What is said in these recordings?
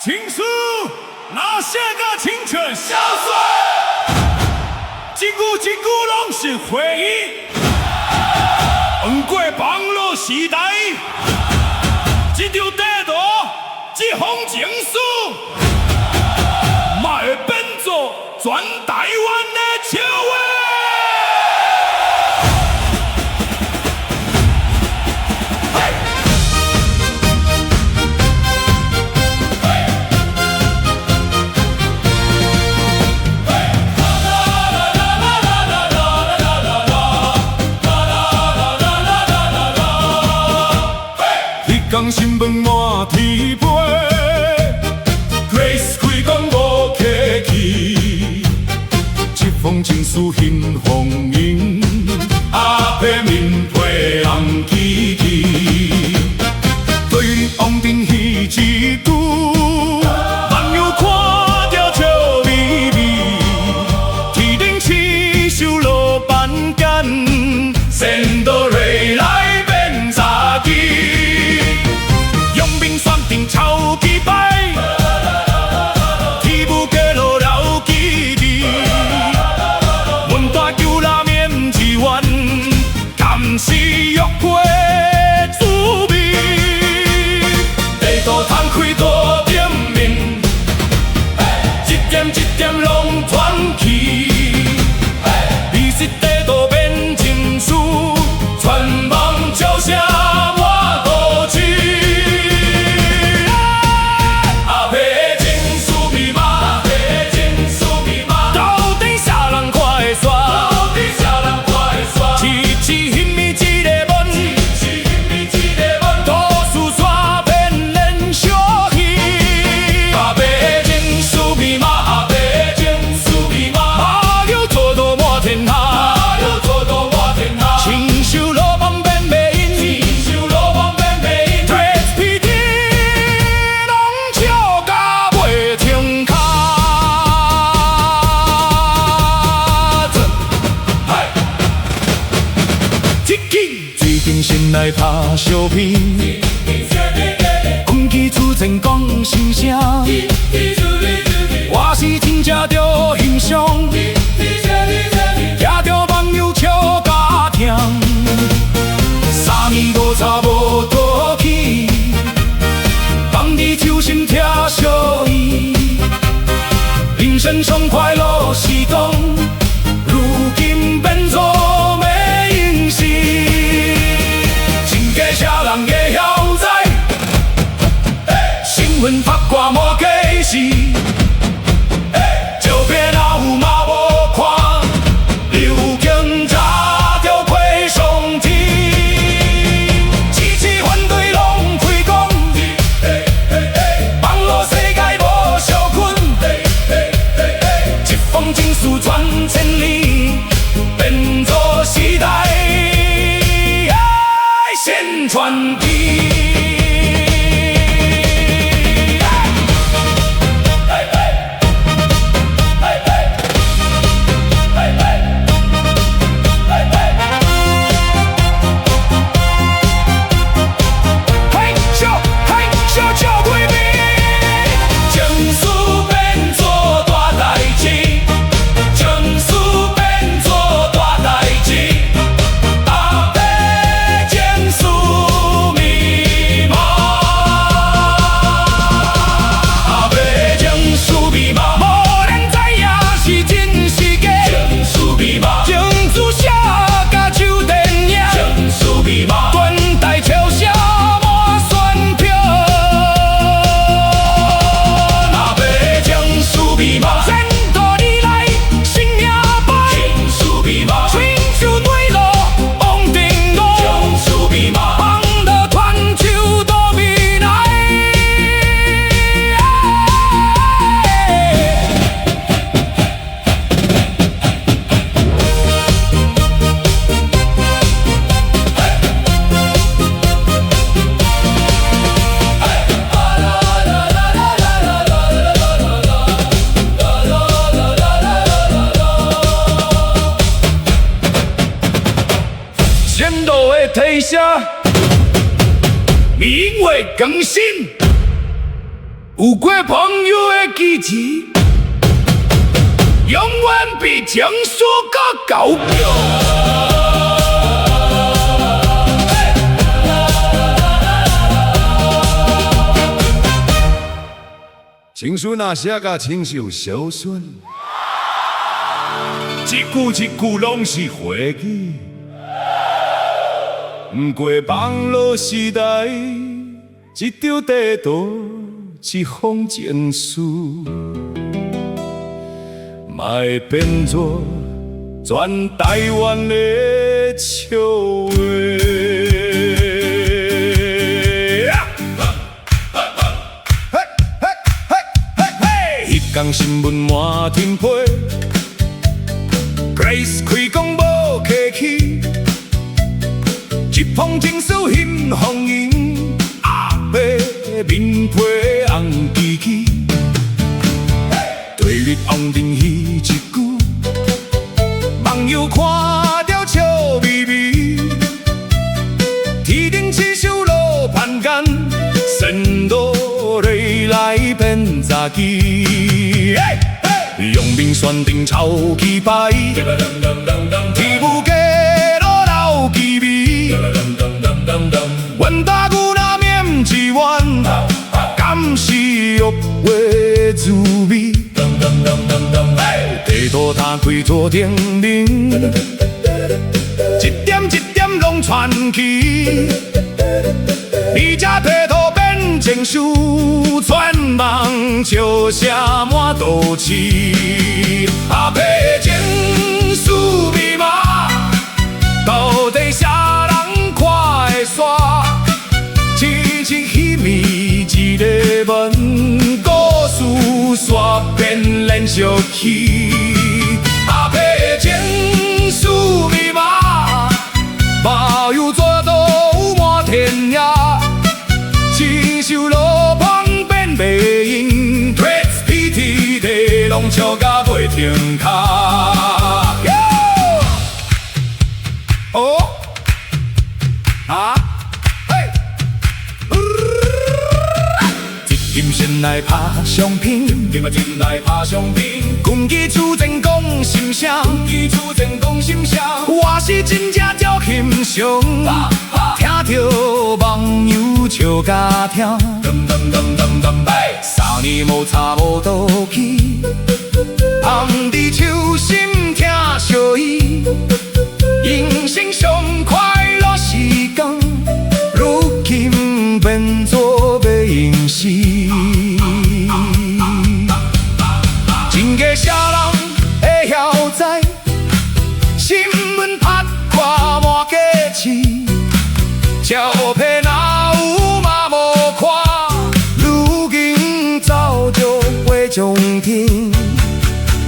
情书那些个青春小水，一句一句拢是回忆。翻过网络时代，一张地图，一封情书，嘛会变作全台湾的笑话。 讲新闻满天飞 ，Grace 开讲无客气，一封情书很风云，阿伯面皮红起起，对王定迄一句，网友看着笑眯眯，天顶刺绣落斑间，仙刀瑞来变茶几。 超级牌，天舞过路了记忆，阮大球拉面一碗，甘是约会滋味。地图摊开多点面，一点一点拢传奇。美食地图变情书，全网笑声。 心内拍相片，空气出前讲心声，我是真正着欣赏，听着网友笑甲疼，3年5差无倒去，放你手心贴相依，人生上快乐时光，如今变作。 啥人会晓知？新闻八卦无假事，照片哪有嘛无看？刘警察着批上天，支持反对拢开讲，网络世界无小困，一封情书传千里，变作时代。 宣传机。退下，名为更新。有过朋友的支持，永远比情书搁高票。情书若写甲亲像小孙，一句一句拢是回忆。不过网络时代，一张地图，一封情书，嘛会变作全台湾的笑话。讲新闻满天飞 ，Grace 开讲无客气，一封情书很风云，阿伯面皮红记记，对日红灯迄一句，网友看了笑眯眯，天顶起首落盘干，神落泪来变早起。用兵选定超期牌，天不给落老机味。阮大牛若面一碗，敢是约会滋味。地图打开做电铃，一点一点拢传奇。你这地图变情书，全网笑声满都市。阿伯的情书密码，到底啥人看会煞？轻轻翕密一个问，故事煞变连续剧。阿伯的情书密码，马友做到有满天涯。亲像路旁变袂用 ，PTT 地拢笑甲袂停卡。哦，啊，嘿，一金先来拍相片，金来拍相片。公鸡出征讲心声，我是真正足欣赏。听着网友笑甲疼，3年无吵无倒去，暗伫手心听相依，人生上快乐时光，如今变作要用死。真个啥人会晓知？新闻拍看满街市。照片哪有嘛无看，如今早就会中天，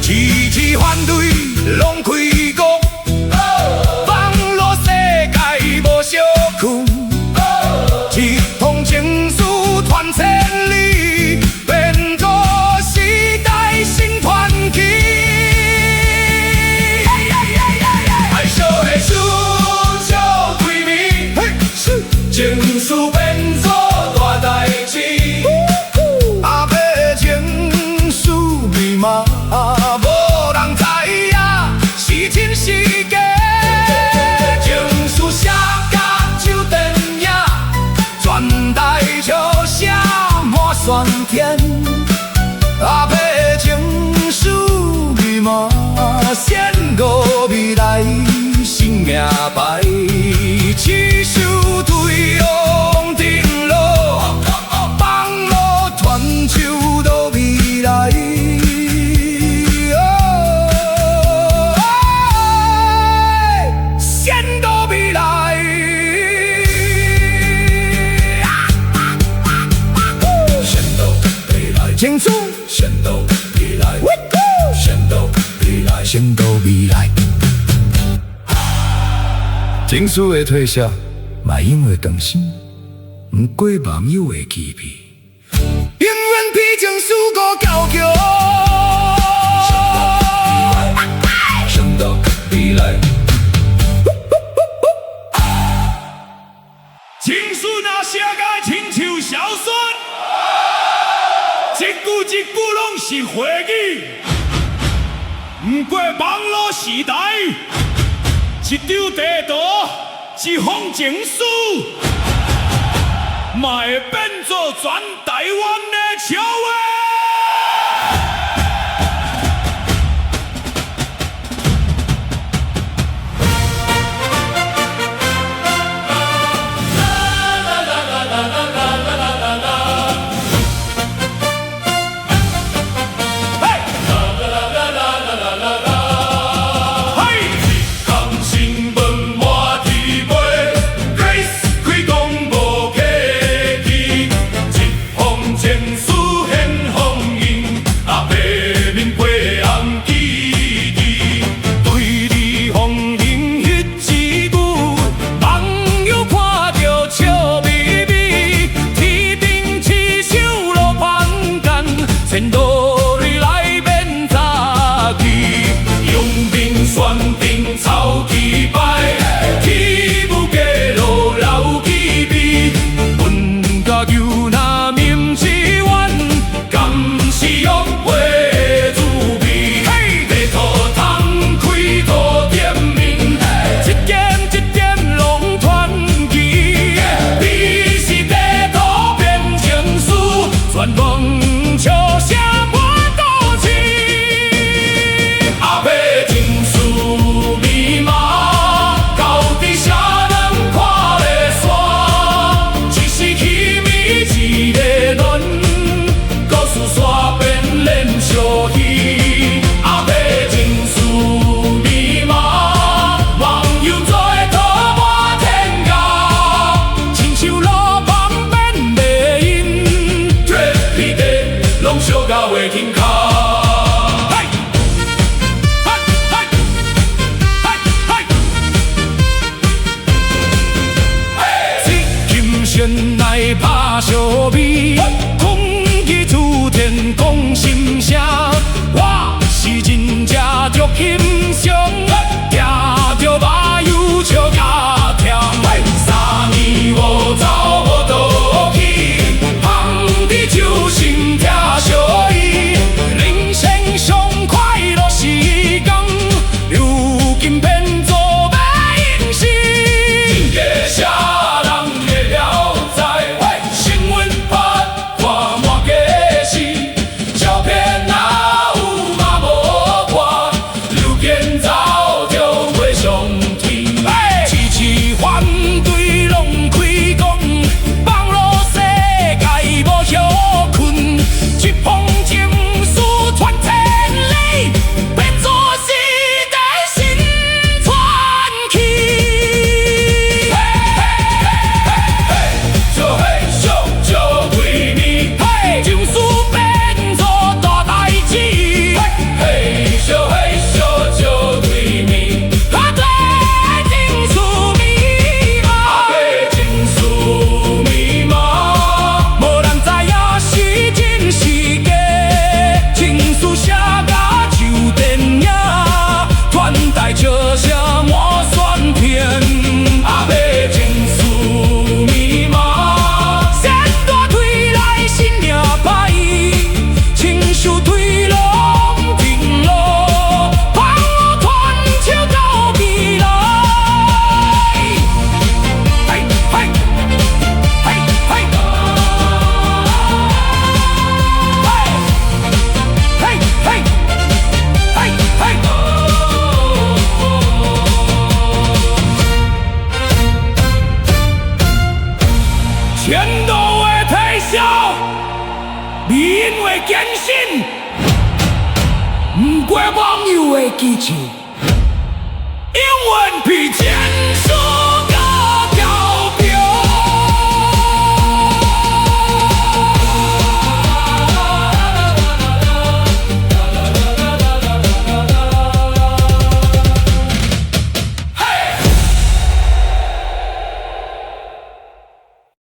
支持反对拢开讲，网络世界无小群，一通情书传千里，变作时代新传奇。爱笑的书笑开面。情书变作大代志，阿伯的情书密码，无人知影是真是假。情书写甲像电影，全台笑声满酸甜。阿伯的情书密码，显过未来新名牌，刺绣对往定路，网络传手到未来。先到未来。先到未来。情书。先到未来。先到未来。先到未来。情书的退写，嘛因为长心，不过网友的欺骗，永远比情书搁高桥。想到未来，情书若写甲亲像小孙，一句拢是话语，不过网络时代，一张地图，一封情书，嘛会变做全台湾的笑话。原来拍小米，空气出天讲心声，我是真正足欣赏，听着马友笑甲甜。3年无走无倒去，放伫手心疼小伊，人生上快乐时光，如今变做歹因事。真个啥？前路的退休，民的艰辛，不过网友的支持，永远比这。